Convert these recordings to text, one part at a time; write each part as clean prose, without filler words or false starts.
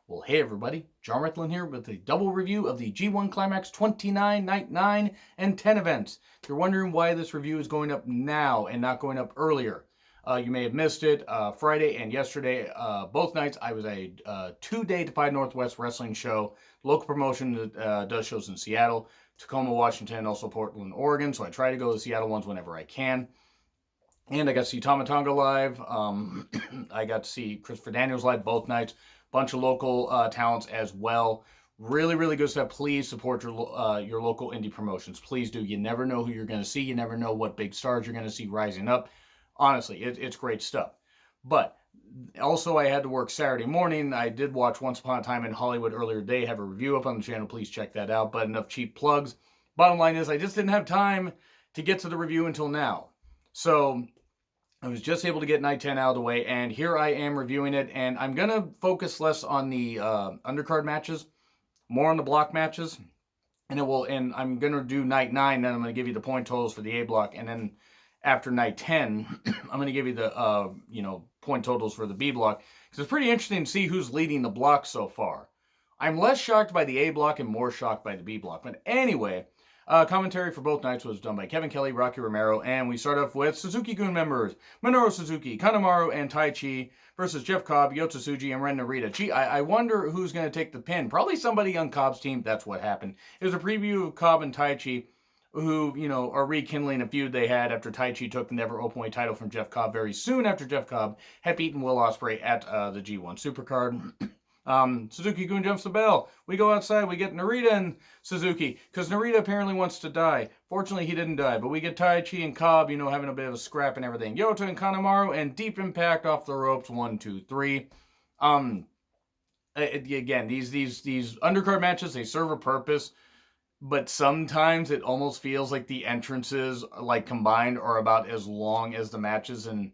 Well, hey everybody, John Rethlin here with a double review of the G1 Climax 29, Night 9, and 10 events. If you're wondering why this review is going up now and not going up earlier, you may have missed it. Friday and yesterday, both nights, I was a 2-day Defied Northwest wrestling show, local promotion that does shows in Seattle, Tacoma, Washington, and also Portland, Oregon. So I try to go to the Seattle ones whenever I can. And I got to see Tama Tonga live. I got to see Christopher Daniels live both nights. Bunch of local talents as well. Really, really good stuff. Please support your local indie promotions. Please do. You never know who you're going to see. You never know what big stars you're going to see rising up. Honestly, it's great stuff. But also, I had to work Saturday morning. I did watch Once Upon a Time in Hollywood earlier today. Have a review up on the channel. Please check that out. But enough cheap plugs. Bottom line is, I just didn't have time to get to the review until now. So I was just able to get Night 10 out of the way, and here I am reviewing it, and I'm going to focus less on the undercard matches, more on the block matches, and I'm going to do Night 9, then I'm going to give you the point totals for the A block, and then after Night 10, I'm going to give you the, point totals for the B block, because it's pretty interesting to see who's leading the block so far. I'm less shocked by the A block and more shocked by the B block, but anyway, commentary for both nights was done by Kevin Kelly, Rocky Romero, and we start off with Suzuki-gun members Minoru Suzuki, Kanemaru, and Taichi versus Jeff Cobb, Yota Tsuji, and Ren Narita. Gee, I wonder who's going to take the pin. Probably somebody on Cobb's team. That's what happened. It was a preview of Cobb and Taichi, who, are rekindling a feud they had after Taichi took the Never Openweight title from Jeff Cobb very soon after Jeff Cobb had beaten Will Ospreay at the G1 Supercard. Suzuki-gun jumps the bell. We go outside. We get Narita and Suzuki, because Narita apparently wants to die. Fortunately, he didn't die, but we get Taichi and Cobb, having a bit of a scrap and everything. Yota and Kanemaru, and Deep Impact off the ropes. 1, 2, 3. Again, these undercard matches, they serve a purpose, but sometimes it almost feels like the entrances, like combined, are about as long as the matches. And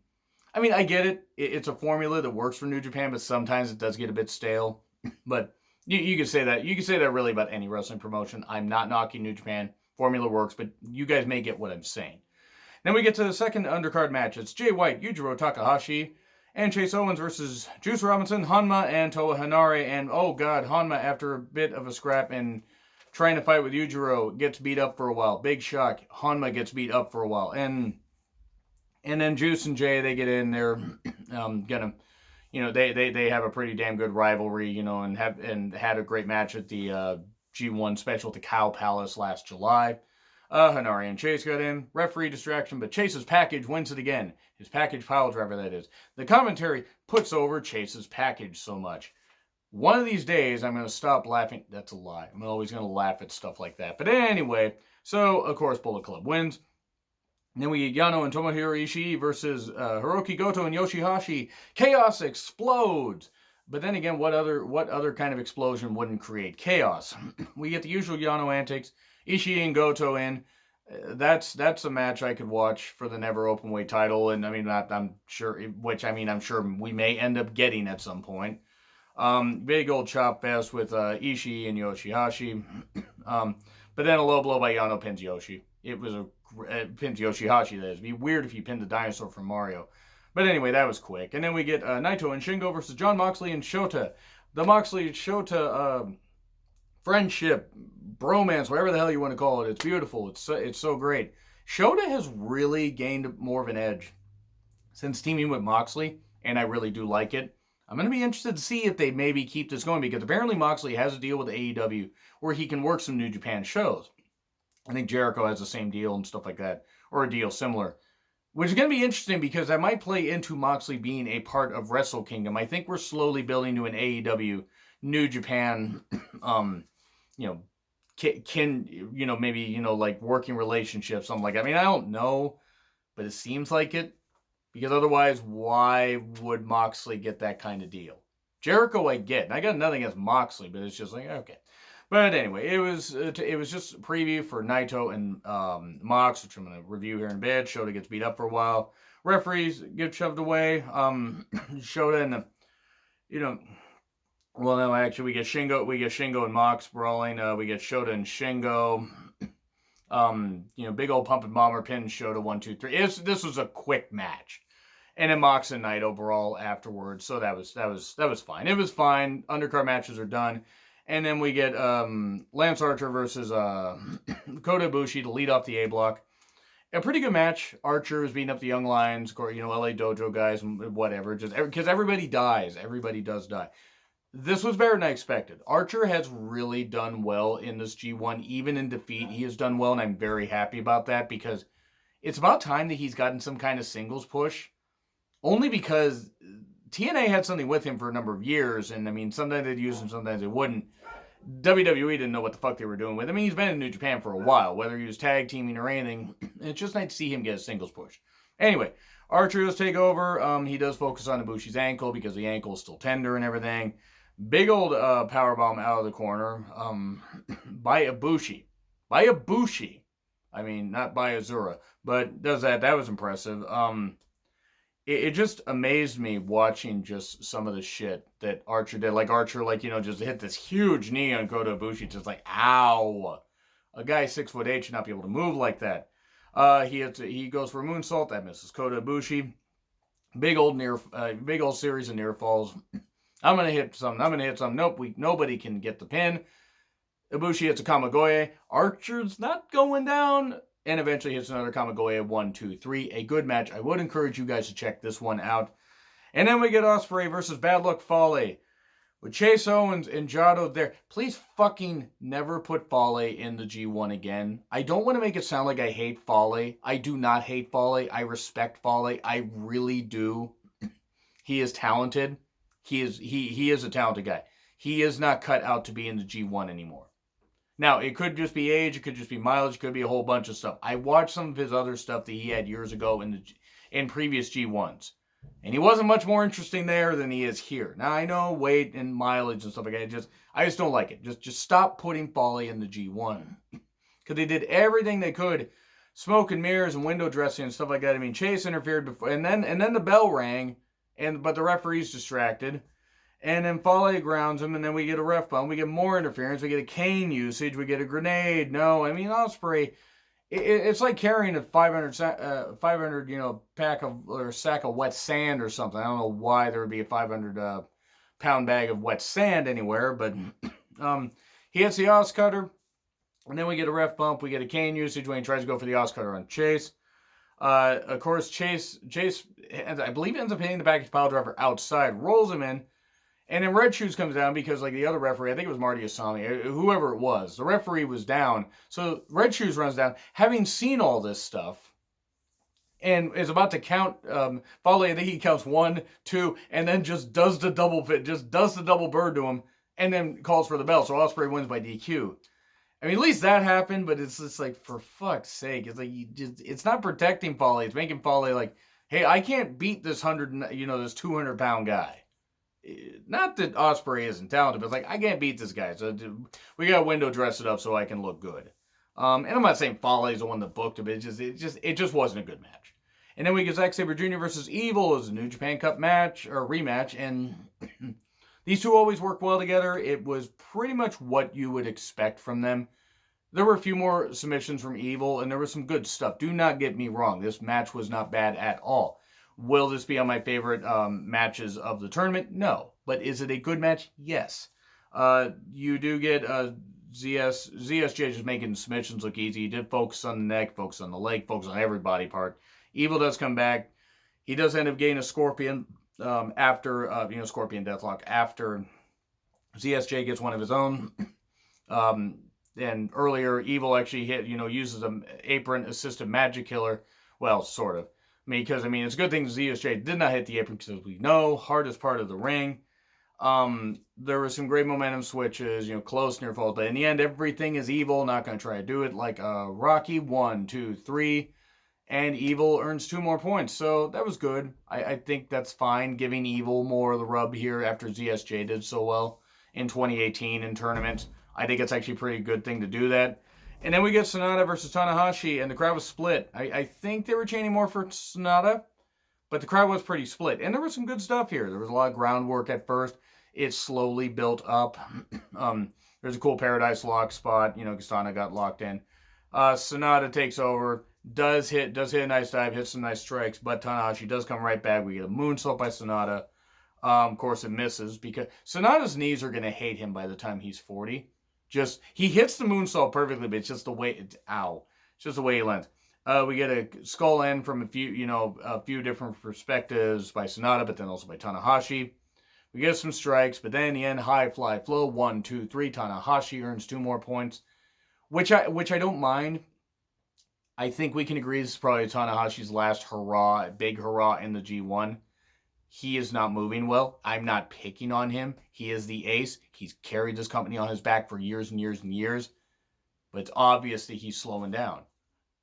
I mean, I get it. It's a formula that works for New Japan, but sometimes it does get a bit stale. But you can say that. You can say that really about any wrestling promotion. I'm not knocking New Japan. Formula works, but you guys may get what I'm saying. Then we get to the second undercard match. It's Jay White, Yujiro Takahashi, and Chase Owens versus Juice Robinson, Hanma, and Toa Henare. And oh god, Hanma, after a bit of a scrap and trying to fight with Yujiro, gets beat up for a while. Big shock. Hanma gets beat up for a while. And then Juice and Jay, they get in. They're gonna, they have a pretty damn good rivalry, and had a great match at the G1 special at the Cow Palace last July. Henare and Chase got in. Referee distraction, but Chase's package wins it again. His package pile driver, that is. The commentary puts over Chase's package so much. One of these days, I'm going to stop laughing. That's a lie. I'm always going to laugh at stuff like that. But anyway, so, of course, Bullet Club wins. And then we get Yano and Tomohiro Ishii versus Hiroki Goto and Yoshihashi. Chaos explodes. But then again, what other kind of explosion wouldn't create chaos? We get the usual Yano antics. Ishii and Goto in. That's a match I could watch for the Never Openweight title. And I'm sure we may end up getting at some point. Big old chop fest with Ishii and Yoshihashi. But then a low blow by Yano pins Yoshi. It was pins Yoshihashi, that is. It'd be weird if you pinned the dinosaur from Mario. But anyway, that was quick. And then we get Naito and Shingo versus Jon Moxley and Shota. The Moxley-Shota friendship, bromance, whatever the hell you want to call it. It's beautiful. It's so great. Shota has really gained more of an edge since teaming with Moxley, and I really do like it. I'm going to be interested to see if they maybe keep this going, because apparently Moxley has a deal with AEW where he can work some New Japan shows. I think Jericho has the same deal and stuff like that, or a deal similar, which is going to be interesting because that might play into Moxley being a part of Wrestle Kingdom. I think we're slowly building to an AEW New Japan, like working relationships, something like that. I mean, I don't know, but it seems like it, because otherwise, why would Moxley get that kind of deal? Jericho, I get, and I got nothing against Moxley, but it's just like, okay. But anyway, it was just a preview for Naito and Mox, which I'm going to review here in a bit. Shota gets beat up for a while. Referees get shoved away. Shota and we get Shingo and Mox brawling. We get Shota and Shingo. Big old pump and bomber pin Shota 1, 2, 3. This was a quick match. And then Mox and Naito brawl afterwards. So that was fine. It was fine. Undercard matches are done. And then we get Lance Archer versus Kota Ibushi to lead off the A block. A pretty good match. Archer is beating up the Young Lions, LA Dojo guys, whatever. Just because everybody dies. Everybody does die. This was better than I expected. Archer has really done well in this G1. Even in defeat, he has done well, and I'm very happy about that because it's about time that he's gotten some kind of singles push. Only because TNA had something with him for a number of years, and I mean, sometimes they'd use him, sometimes they wouldn't. WWE didn't know what the fuck they were doing with him. I mean, he's been in New Japan for a while, whether he was tag teaming or anything. It's just nice to see him get a singles push. Anyway, Archer does take over. He does focus on Ibushi's ankle because the ankle is still tender and everything. Big old powerbomb out of the corner by Ibushi. By Ibushi. I mean, not by Azura, but does that. That was impressive. It just amazed me watching just some of the shit that Archer did. Like Archer, just hit this huge knee on Kota Ibushi. Just like, ow. A guy 6'8" should not be able to move like that. He goes for a moonsault. That misses Kota Ibushi. Big old series of near falls. I'm gonna hit some. Nope, nobody can get the pin. Ibushi hits a Kamigoye. Archer's not going down. And eventually hits another Kamigoye, 1, 2, 3. A good match. I would encourage you guys to check this one out. And then we get Ospreay versus Bad Luck Fale. With Chase Owens and Jado there. Please fucking never put Fale in the G1 again. I don't want to make it sound like I hate Fale. I do not hate Fale. I respect Fale. I really do. He is talented. He is a talented guy. He is not cut out to be in the G1 anymore. Now, it could just be age, it could just be mileage, it could be a whole bunch of stuff. I watched some of his other stuff that he had years ago in previous G1s. And he wasn't much more interesting there than he is here. Now, I know weight and mileage and stuff like that. I just don't like it. Just stop putting Fale in the G1. Because they did everything they could. Smoke and mirrors and window dressing and stuff like that. I mean, Chase interfered before. And then the bell rang. But the referee's distracted. And then Fale grounds him, and then we get a ref bump. We get more interference. We get a cane usage. We get a grenade. No, I mean, Ospreay, it's like carrying a 500 pack of, or sack of wet sand or something. I don't know why there would be a 500 pound bag of wet sand anywhere, but he hits the Os Cutter, and then we get a ref bump. We get a cane usage when he tries to go for the Os Cutter on Chase. Of course, Chase, I believe, ends up hitting the package pile driver outside, rolls him in. And then Red Shoes comes down because, the other referee, I think it was Marty Asami, whoever it was, the referee was down. So Red Shoes runs down, having seen all this stuff, and is about to count. Fale, I think he counts 1, 2, and then just does the double bird to him, and then calls for the bell. So Ospreay wins by DQ. I mean, at least that happened, but it's just like, for fuck's sake, it's like it's not protecting Fale. It's making Fale like, hey, I can't beat this 200-pound guy. Not that Ospreay isn't talented, but it's like, I can't beat this guy. So we got to window dress it up so I can look good. And I'm not saying Fale is the one that booked it, but it just wasn't a good match. And then we get Zack Sabre Jr. versus Evil as a New Japan Cup match, or rematch. And these two always work well together. It was pretty much what you would expect from them. There were a few more submissions from Evil, and there was some good stuff. Do not get me wrong. This match was not bad at all. Will this be on my favorite matches of the tournament? No. But is it a good match? Yes. You do get ZSJ just making submissions look easy. He did focus on the neck, focus on the leg, focus on every body part. Evil does come back. He does end up getting a Scorpion after, Scorpion Deathlock after ZSJ gets one of his own. And earlier, Evil actually uses an apron-assisted magic killer. Well, sort of. Because, it's a good thing ZSJ did not hit the apron because we know, hardest part of the ring. There were some great momentum switches, close, near falls. But in the end, everything is Evil. Not going to try to do it like Rocky. 1, 2, 3. And Evil earns 2 more points. So that was good. I think that's fine, giving Evil more of the rub here after ZSJ did so well in 2018 in tournaments. I think it's actually a pretty good thing to do that. And then we get Sonata versus Tanahashi, and the crowd was split. I think they were chanting more for Sonata, but the crowd was pretty split. And there was some good stuff here. There was a lot of groundwork at first. It slowly built up. There's a cool Paradise Lock spot. Kastana got locked in. Sonata takes over, does hit a nice dive, hits some nice strikes, but Tanahashi does come right back. We get a moonsault by Sonata. Of course, it misses because Sonata's knees are going to hate him by the time he's 40. He hits the moonsault perfectly, but it's just the way it's just the way he lands. We get a skull end from a few different perspectives by Sonata, but then also by Tanahashi. We get some strikes, but then in the end, high fly flow 1, 2, 3. Tanahashi earns 2 more points, which I don't mind. I think we can agree this is probably Tanahashi's last big hurrah in the G1. He is not moving well. I'm not picking on him. He is the ace. He's carried this company on his back for years and years and years. But it's obvious that he's slowing down.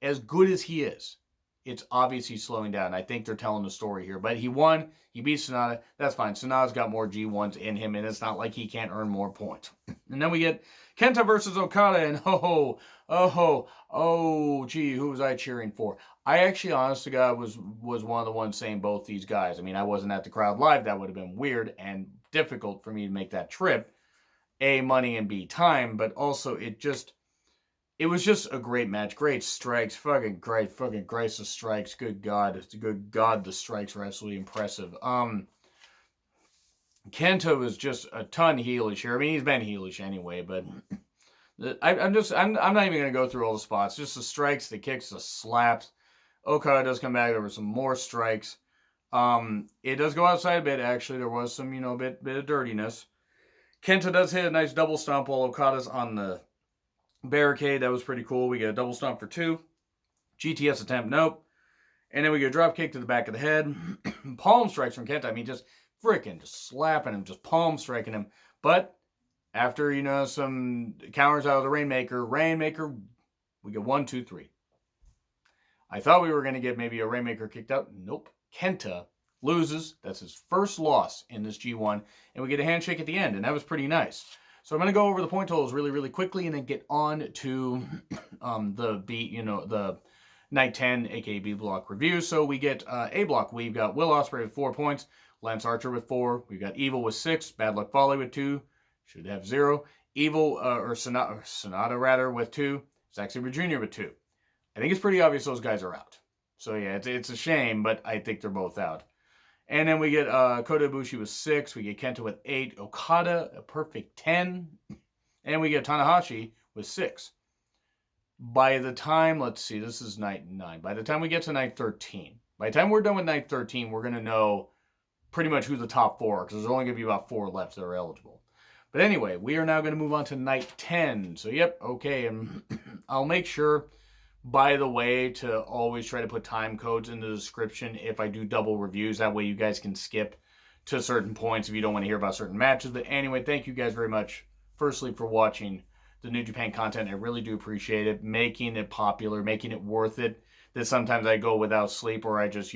As good as he is, it's obvious he's slowing down. I think they're telling the story here. But he won. He beat Sonata. That's fine. Sonata's got more G1s in him, and it's not like he can't earn more points. And then we get Kenta versus Okada, and gee, who was I cheering for? I actually, honest to God, was one of the ones saying both these guys. I mean, I wasn't at the crowd live. That would have been weird and difficult for me to make that trip. A, money, and B, time. But also, it was just a great match. Great strikes. Fucking Christ, the strikes. Good God, the strikes were absolutely impressive. Kenta was just a ton heelish here. I mean, he's been heelish anyway, but I'm not even gonna go through all the spots. Just the strikes, the kicks, the slaps. Okada does come back over some more strikes. It does go outside a bit. Actually, there was some bit of dirtiness. Kenta does hit a nice double stomp while Okada's on the barricade. That was pretty cool. We get a double stomp for 2. GTS attempt, nope. And then we get a drop kick to the back of the head. Palm strikes from Kenta. I mean, just slapping him, just palm striking him. But after, some counters out of the Rainmaker, we get 1, 2, 3. I thought we were going to get maybe a Rainmaker kicked out. Nope. Kenta loses. That's his first loss in this G1. And we get a handshake at the end, and that was pretty nice. So I'm going to go over the point totals really, really quickly and then get on to the Night 10, aka B block review. So we get A block. We've got Will Ospreay with 4 points, Lance Archer with 4. We've got Evil with 6, Bad Luck Fale with 2, should have 0. Sonata rather with 2, Zack Sabre Jr. with 2. I think it's pretty obvious those guys are out. So yeah, it's a shame, but I think they're both out. And then we get Kota Ibushi with 6. We get Kenta with 8. Okada, a perfect 10. And we get Tanahashi with 6. By the time, let's see, this is night 9. By the time we get to night 13, by the time we're done with night 13, we're going to know pretty much who the top 4 are, because there's only going to be about 4 left that are eligible. But anyway, we are now going to move on to night 10. So, yep, okay, and I'll make sure, by the way, to always try to put time codes in the description if I do double reviews. That way you guys can skip to certain points if you don't want to hear about certain matches. But anyway, thank you guys very much, firstly, for watching the New Japan content. I really do appreciate it. Making it popular, making it worth it. That sometimes I go without sleep or I just,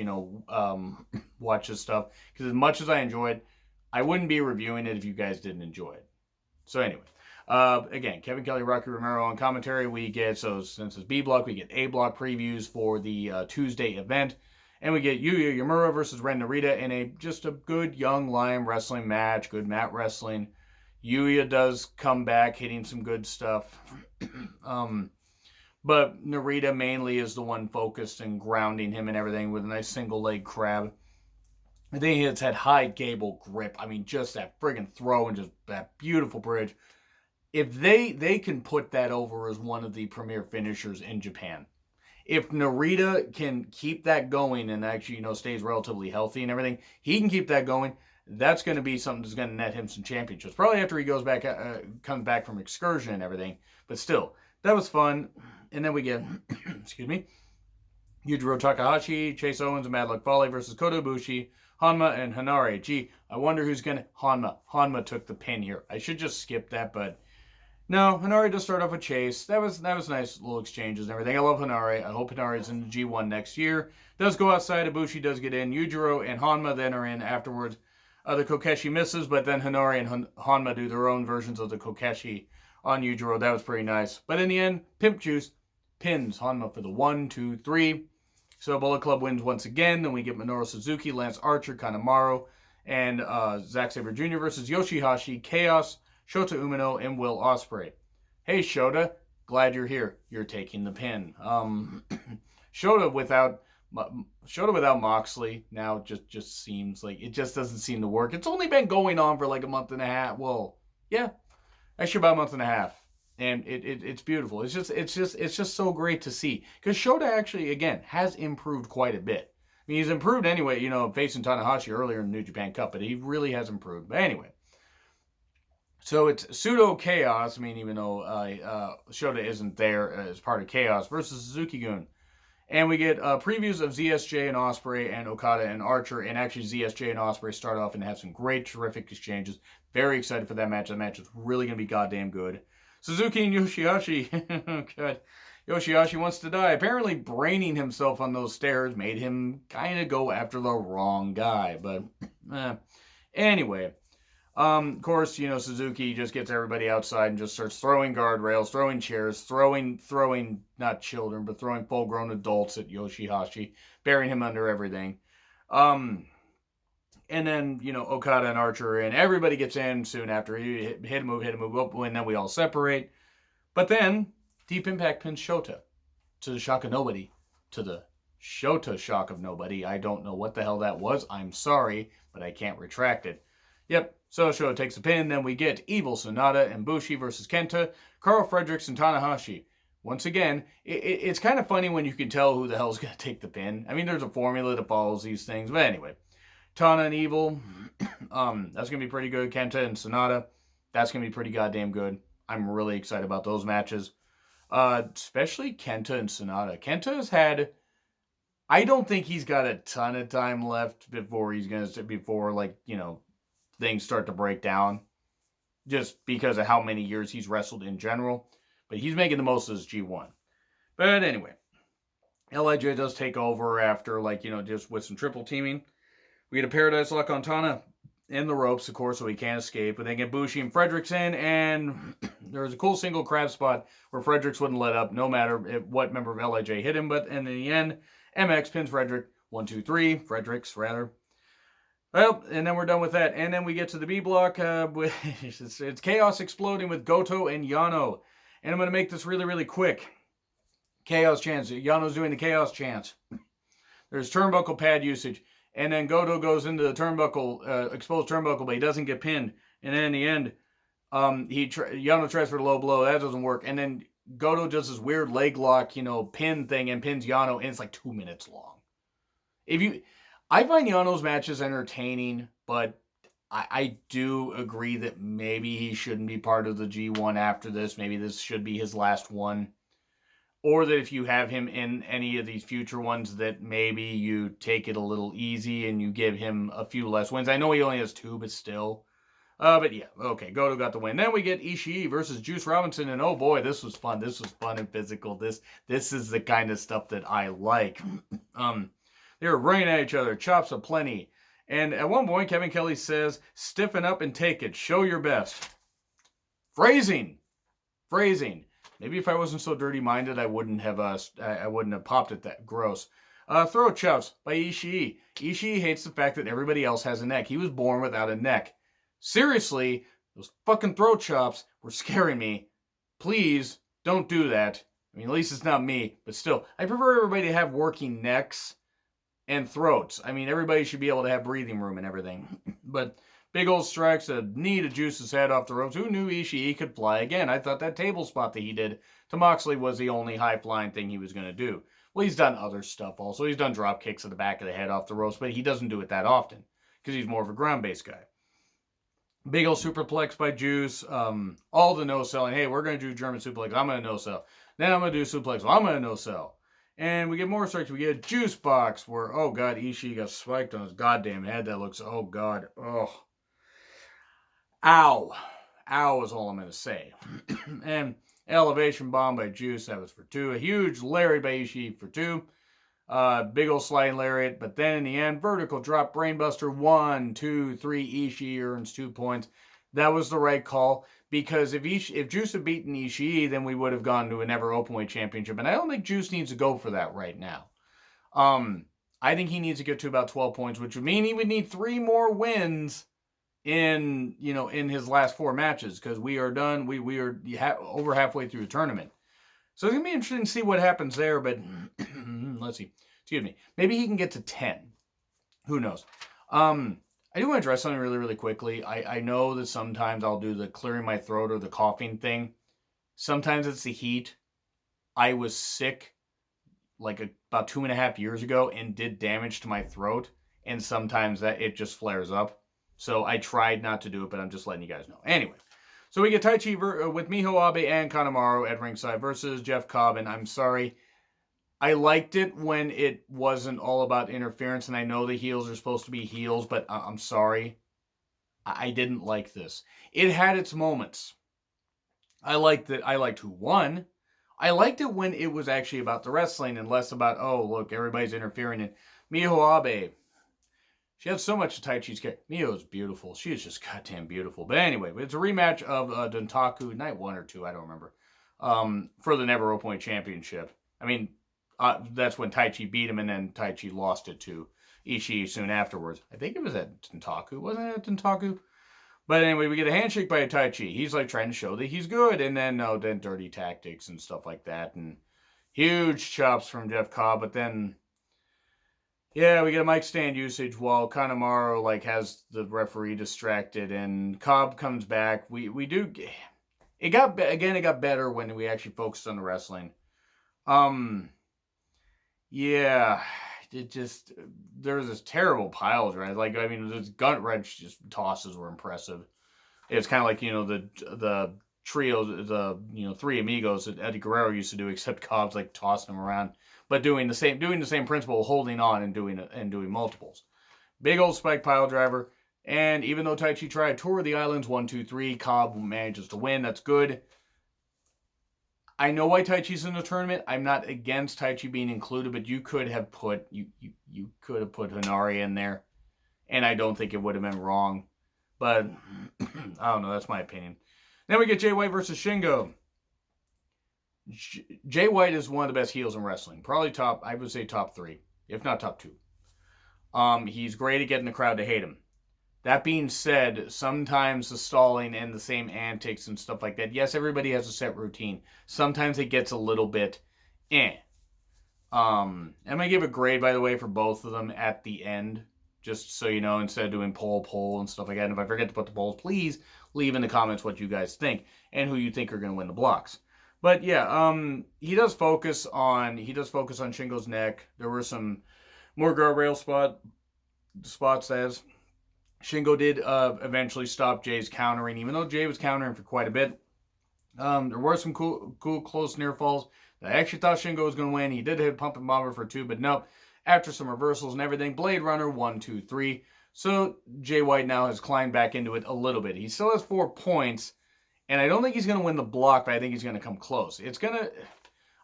watch this stuff. Because as much as I enjoy it, I wouldn't be reviewing it if you guys didn't enjoy it. So anyway. Again, Kevin Kelly, Rocky Romero on commentary. We get, so since it's B block, we get A block previews for the Tuesday event. And we get Yuya Uemura versus Ren Narita in just a good young lion wrestling match, good mat wrestling. Yuya does come back hitting some good stuff. But Narita mainly is the one focused and grounding him and everything with a nice single leg crab. I think it's had high gable grip. I mean, just that friggin' throw and just that beautiful bridge. If they can put that over as one of the premier finishers in Japan. If Narita can keep that going and actually, stays relatively healthy and everything, he can keep that going. That's going to be something that's going to net him some championships. Probably after he goes back, comes back from excursion and everything. But still, that was fun. And then we get, excuse me, Yujiro Takahashi, Chase Owens, and Mad Luck Fale versus Kota Ibushi, Hanma, and Hanare. Gee, I wonder who's going to... Hanma took the pin here. I should just skip that, but... No, Hanare does start off with Chase. That was nice little exchanges and everything. I love Hanare. I hope Hanare's in the G1 next year. Does go outside. Ibushi does get in. Yujiro and Hanma then are in afterwards. The Kokeshi misses, but then Hanare and Hanma do their own versions of the Kokeshi on Yujiro. That was pretty nice. But in the end, Pimp Juice pins Hanma for the 1, 2, 3. So Bullet Club wins once again. Then we get Minoru Suzuki, Lance Archer, Kanemaru, and Zack Sabre Jr. versus Yoshihashi, Chaos, Shota Umino, and Will Ospreay. Hey, Shota. Glad you're here. You're taking the pin. Shota without Moxley now just seems like it just doesn't seem to work. It's only been going on for like a month and a half. Well, yeah, actually about a month and a half, and it's beautiful. It's just so great to see because Shota actually again has improved quite a bit. I mean, he's improved anyway. Facing Tanahashi earlier in the New Japan Cup, but he really has improved. But anyway. So it's pseudo chaos. I mean, even though Shota isn't there as part of chaos versus Suzuki-gun. And we get previews of ZSJ and Ospreay and Okada and Archer. And actually, ZSJ and Ospreay start off and have some great, terrific exchanges. Very excited for that match. That match is really going to be goddamn good. Suzuki and Yoshihashi. Oh, God. Yoshihashi wants to die. Apparently, braining himself on those stairs made him kind of go after the wrong guy. But, anyway. Of course, Suzuki just gets everybody outside and just starts throwing guardrails, throwing chairs, throwing not children, but throwing full-grown adults at Yoshihashi, burying him under everything. And then, Okada and Archer are in. Everybody gets in soon after. Hit a move, and then we all separate. But then, Deep Impact pins Shota to the shock of nobody. To the Shota shock of nobody. I don't know what the hell that was. I'm sorry, but I can't retract it. Yep, so Shota takes the pin, then we get Evil, Sonata, and Bushi versus Kenta, Carl Fredericks, and Tanahashi. Once again, it's kind of funny when you can tell who the hell's going to take the pin. I mean, there's a formula that follows these things, but anyway. Tana and Evil, that's going to be pretty good. Kenta and Sonata, that's going to be pretty goddamn good. I'm really excited about those matches. Especially Kenta and Sonata. Kenta has had... I don't think he's got a ton of time left before things start to break down just because of how many years he's wrestled in general. But he's making the most of his G1. But anyway, LIJ does take over after, just with some triple teaming. We get a Paradise Lock on Tana in the ropes, of course, so he can't escape. But they get Bushi and Fredericks in, and there's a cool single crab spot where Fredericks wouldn't let up, no matter what member of LIJ hit him. But in the end, MX pins Frederick. 1, 2, 3. Fredericks, rather. Well, and then we're done with that. And then we get to the B block. It's Chaos exploding with Goto and Yano. And I'm going to make this really, really quick. Chaos chance. Yano's doing the Chaos chance. There's turnbuckle pad usage. And then Goto goes into the turnbuckle, exposed turnbuckle, but he doesn't get pinned. And then in the end, Yano tries for the low blow. That doesn't work. And then Goto does this weird leg lock, pin thing and pins Yano. And it's like 2 minutes long. I find Yano's matches entertaining, but I do agree that maybe he shouldn't be part of the G1 after this. Maybe this should be his last one. Or that if you have him in any of these future ones, that maybe you take it a little easy and you give him a few less wins. I know he only has 2, but still. But yeah, okay, Goto got the win. Then we get Ishii versus Juice Robinson, and oh boy, this was fun. This was fun and physical. This is the kind of stuff that I like. They were running at each other, chops aplenty. And at one point, Kevin Kelly says, stiffen up and take it. Show your best. Phrasing. Maybe if I wasn't so dirty-minded, I wouldn't have popped at that. Gross. Throat chops by Ishii. Ishii hates the fact that everybody else has a neck. He was born without a neck. Seriously, those fucking throat chops were scaring me. Please, don't do that. I mean, at least it's not me. But still, I prefer everybody to have working necks and throats. I mean, everybody should be able to have breathing room and everything. But big old strikes, a knee to Juice's head off the ropes. Who knew Ishii could fly again? I thought that table spot that he did to Moxley was the only high-flying thing he was going to do. Well, he's done other stuff also. He's done drop kicks to the back of the head off the ropes, but he doesn't do it that often because he's more of a ground-based guy. Big old superplex by Juice. All the no-selling. Hey, we're going to do German suplex. I'm going to no-sell. Then I'm going to do suplex. Well, I'm going to no-sell. And we get more strikes. We get a juice box where, oh God, Ishii got spiked on his goddamn head. That looks, oh God, oh. Ow. Ow is all I'm going to say. And elevation bomb by Juice. That was for 2. A huge lariat by Ishii for 2. Big old sliding lariat. But then in the end, vertical drop brainbuster. 1, 2, 3. Ishii earns 2 points. That was the right call. Because if Juice had beaten Ishii, then we would have gone to a never openweight championship. And I don't think Juice needs to go for that right now. I think he needs to get to about 12 points, which would mean he would need 3 more wins in his last 4 matches. Because we are done. We are over halfway through the tournament. So it's going to be interesting to see what happens there. But let's see. Excuse me. Maybe he can get to 10. Who knows? I do want to address something really, really quickly. I know that sometimes I'll do the clearing my throat or the coughing thing. Sometimes it's the heat. I was sick like about 2.5 years ago and did damage to my throat. And sometimes that it just flares up. So I tried not to do it, but I'm just letting you guys know. Anyway, so we get Taichi with Miho Abe and Kanemaru at ringside versus Jeff Cobb. And I'm sorry, I liked it when it wasn't all about interference. And I know the heels are supposed to be heels, but I'm sorry. I didn't like this. It had its moments. I liked who won. I liked it when it was actually about the wrestling and less about, oh, look, everybody's interfering. And Miho Abe, she had so much of Taichi's character. Miho is beautiful. She is just goddamn beautiful. But anyway, it's a rematch of Dontaku, night 1 or 2, I don't remember, for the Never Openweight Championship. I mean, that's when Taichi beat him, and then Taichi lost it to Ishii soon afterwards. I think it was at Dontaku. Wasn't it at Dontaku? But anyway, we get a handshake by Taichi. He's like trying to show that he's good. And then, then dirty tactics and stuff like that. And huge chops from Jeff Cobb. But then, yeah, we get a mic stand usage while Kanemaru like has the referee distracted. And Cobb comes back. We do. It got better when we actually focused on the wrestling. Yeah, it just, there was this terrible pile drive. Like, I mean, those gun wrench just tosses were impressive. It's kind of like, the trio, the, three amigos that Eddie Guerrero used to do, except Cobb's like tossing them around, but doing the same principle, holding on and doing multiples. Big old spike pile driver. And even though Taichi tried Tour of the Islands 1, 2, 3, Cobb manages to win. That's good. I know why Taichi's in the tournament. I'm not against Taichi being included, but you could have put Hanari in there, and I don't think it would have been wrong. But I don't know. That's my opinion. Then we get Jay White versus Shingo. Jay White is one of the best heels in wrestling. Probably I would say top 3, if not top 2. He's great at getting the crowd to hate him. That being said, sometimes the stalling and the same antics and stuff like that, yes, everybody has a set routine. Sometimes it gets a little bit I'm going to give a grade, by the way, for both of them at the end, just so you know, instead of doing poll and stuff like that. And if I forget to put the polls, please leave in the comments what you guys think and who you think are going to win the blocks. But yeah, he does focus on Shingo's neck. There were some more guardrail spots as Shingo did eventually stop Jay's countering, even though Jay was countering for quite a bit. There were some cool close near falls. I actually thought Shingo was going to win. He did hit Pump and Bomber for 2, but no. After some reversals and everything, Blade Runner 1, 2, 3. So Jay White now has climbed back into it a little bit. He still has 4 points, and I don't think he's going to win the block, but I think he's going to come close. I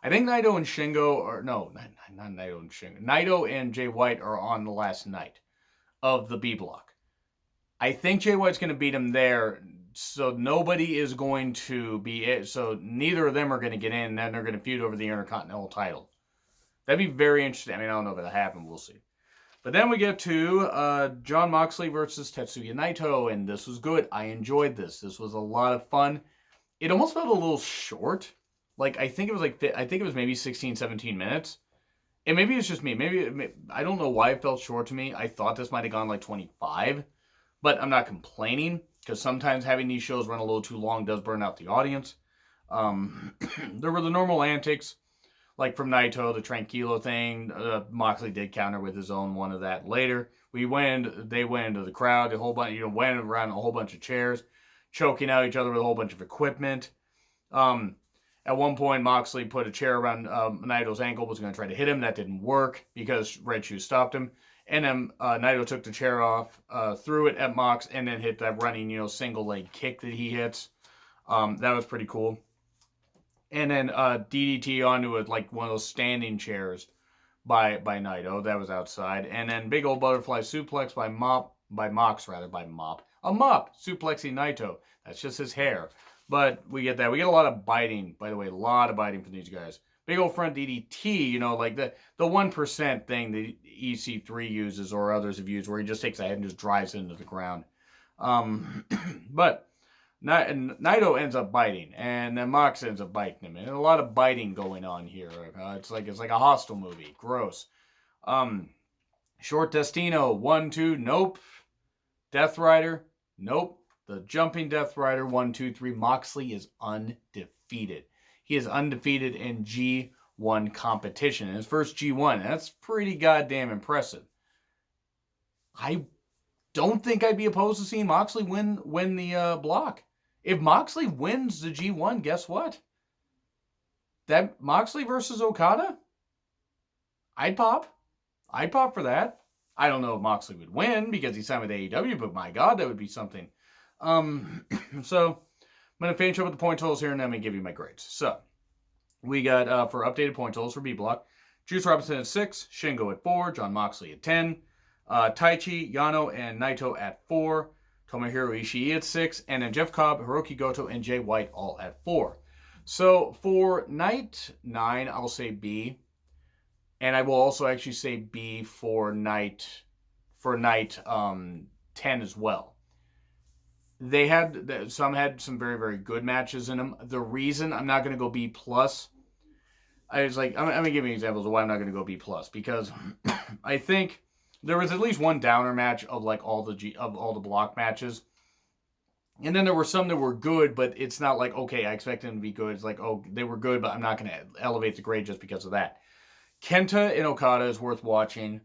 think Naito and Shingo, or no, not Naito and Shingo. Naito and Jay White are on the last night of the B block. I think Jay White's going to beat him there, so nobody is going to be it. So neither of them are going to get in, and then they're going to feud over the Intercontinental title. That'd be very interesting. I mean, I don't know if it'll happen. We'll see. But then we get to Jon Moxley versus Tetsuya Naito, and this was good. I enjoyed this. This was a lot of fun. It almost felt a little short. Like, I think it was maybe 16, 17 minutes. And maybe it's just me. Maybe I don't know why it felt short to me. I thought this might have gone like 25. But I'm not complaining, because sometimes having these shows run a little too long does burn out the audience. There were the normal antics, like from Naito, the Tranquilo thing. Moxley did counter with his own one of that later. They went into the crowd, a whole bunch, went around a whole bunch of chairs, choking out each other with a whole bunch of equipment. At one point, Moxley put a chair around Naito's ankle, was going to try to hit him. That didn't work because Red Shoes stopped him. And then Naito took the chair off, threw it at Mox, and then hit that running, single leg kick that he hits. That was pretty cool. And then DDT onto one of those standing chairs by Naito. That was outside. And then big old butterfly suplex by Mop suplexing Naito. That's just his hair. But we get that. We get a lot of biting, by the way, a lot of biting from these guys. Big old front DDT, like the 1% thing that EC3 uses or others have used, where he just takes a head and just drives it into the ground. But And Naito ends up biting, and then Mox ends up biting him, and a lot of biting going on here. It's like a hostile movie. Gross. Short Destino 1-2. Nope. Death Rider. Nope. The jumping Death Rider 1-2-3. Moxley is undefeated. He is undefeated in G1 competition. In his first G1. That's pretty goddamn impressive. I don't think I'd be opposed to seeing Moxley win the block. If Moxley wins the G1, guess what? That Moxley versus Okada? I'd pop. I'd pop for that. I don't know if Moxley would win because he signed with AEW, but my God, that would be something. So I'm going to finish up with the point totals here, and then I'm going to give you my grades. So we got, for updated point totals for B Block, Juice Robinson at 6, Shingo at 4, Jon Moxley at 10, Taichi, Yano, and Naito at 4, Tomohiro Ishii at 6, and then Jeff Cobb, Hiroki Goto, and Jay White all at 4. So for night 9, I'll say B. And I will also actually say B for night 10 as well. Some had some very, very good matches in them. The reason I'm not going to go B plus, I'm going to give you examples of why I'm not going to go B plus, because I think there was at least one downer match of like all the block matches. And then there were some that were good, but it's not like, okay, I expect them to be good. It's like, oh, they were good, but I'm not going to elevate the grade just because of that. Kenta and Okada is worth watching,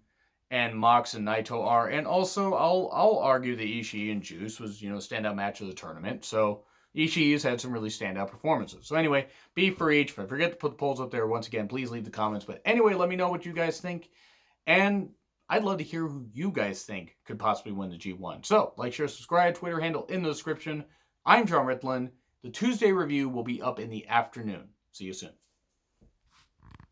and Mox and Naito are. And also, I'll argue that Ishii and Juice was, standout match of the tournament. So Ishii has had some really standout performances. So anyway, B for each. If I forget to put the polls up there once again, please leave the comments. But anyway, let me know what you guys think. And I'd love to hear who you guys think could possibly win the G1. So, like, share, subscribe, Twitter handle in the description. I'm John Ritlin. The Tuesday review will be up in the afternoon. See you soon.